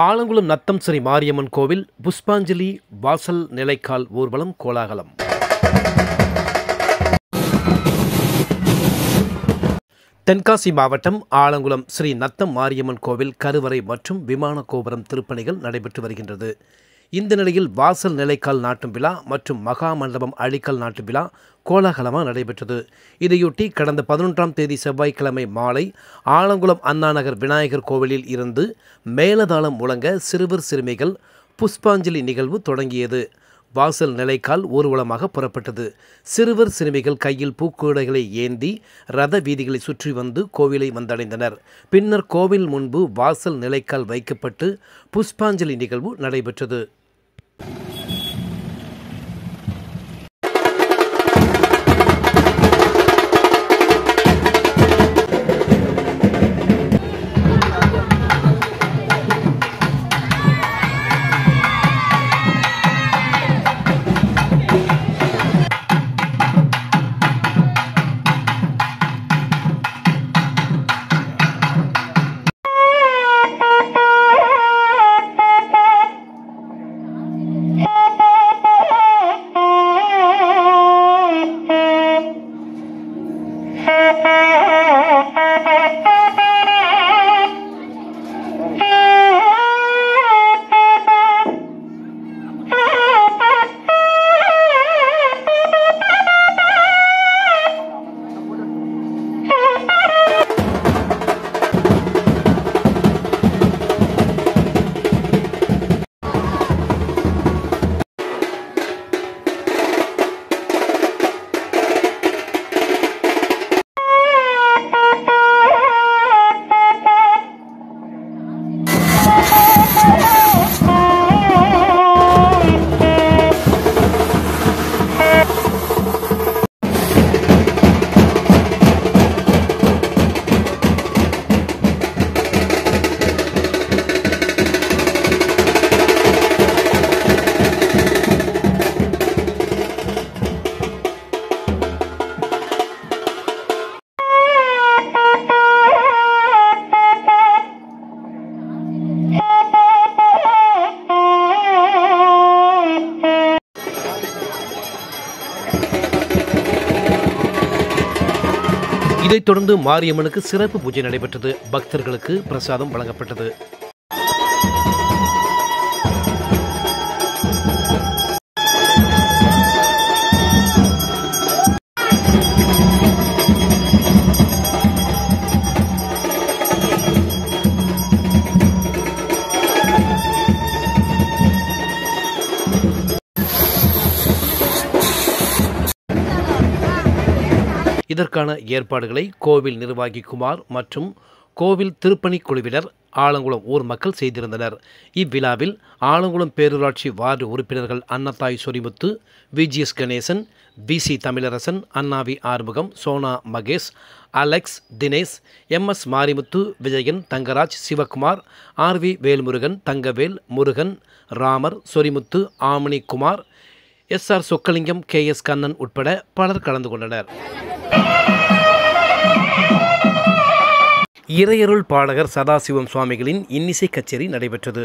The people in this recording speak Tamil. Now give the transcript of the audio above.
ஆலங்குளம் நத்தம் ஸ்ரீ மாரியம்மன் கோவில் புஷ்பாஞ்சலி வாசல் நிலைக்கால் ஊர்வலம் கோலாகலம். தென்காசி மாவட்டம் ஆலங்குளம் ஸ்ரீ நத்தம் மாரியம்மன் கோவில் கருவறை மற்றும் விமான கோபுரம் திருப்பணிகள் நடைபெற்று வருகின்றது. இந்த நிலையில் வாசல் நிலைக்கால் நாட்டும் விழா மற்றும் மகா மண்டபம் அழிக்கல் நாட்டும் விழா கோலாகலமாக நடைபெற்றது. இதையொட்டி கடந்த 11ஆம் தேதி செவ்வாய்க்கிழமை மாலை ஆலங்குளம் அண்ணாநகர் விநாயகர் கோவிலில் இருந்து மேலதாளம் முழங்க சிறுவர் சிறுமிகள் புஷ்பாஞ்சலி நிகழ்வு தொடங்கியது. வாசல் நிலைக்கால் ஊர்வலமாக புறப்பட்டது. சிறுவர் சிறுமிகள் கையில் பூக்கூடைகளை ஏந்தி ரத வீதிகளை சுற்றி வந்து கோவிலை வந்தடைந்தனர். பின்னர் கோவில் முன்பு வாசல் நிலைக்கால் வைக்கப்பட்டு புஷ்பாஞ்சலி நிகழ்வு நடைபெற்றது. இதைத் தொடர்ந்து மாரியம்மனுக்கு சிறப்பு பூஜை நடைபெற்றது. பக்தர்களுக்கு பிரசாதம் வழங்கப்பட்டது. இதற்கான ஏற்பாடுகளை கோவில் நிர்வாகி குமார் மற்றும் கோவில் திருப்பணிக் குழுவினர் ஆலங்குளம் ஊர் மக்கள் செய்திருந்தனர். இவ்விழாவில் ஆலங்குளம் பேரூராட்சி வார்டு உறுப்பினர்கள் Annathai Sorimuthu, VGS Ganesan, PC Tamilarasan, Annavi Arumugam, Sona Mahesh, Alex, Dinesh, MS Marimuthu, Vijayan, Thangaraj, Sivakumar, RV Velmurugan, Thangavel, Murugan, Ramar, Sorimuthu, Amani Kumar, SR Chockalingam, KS Kannan உட்பட பலர் கலந்து கொண்டனர். இறையருள் பாடகர் சதாசிவம் சுவாமிகளின் இன்னிசை கச்சேரி நடைபெற்றது.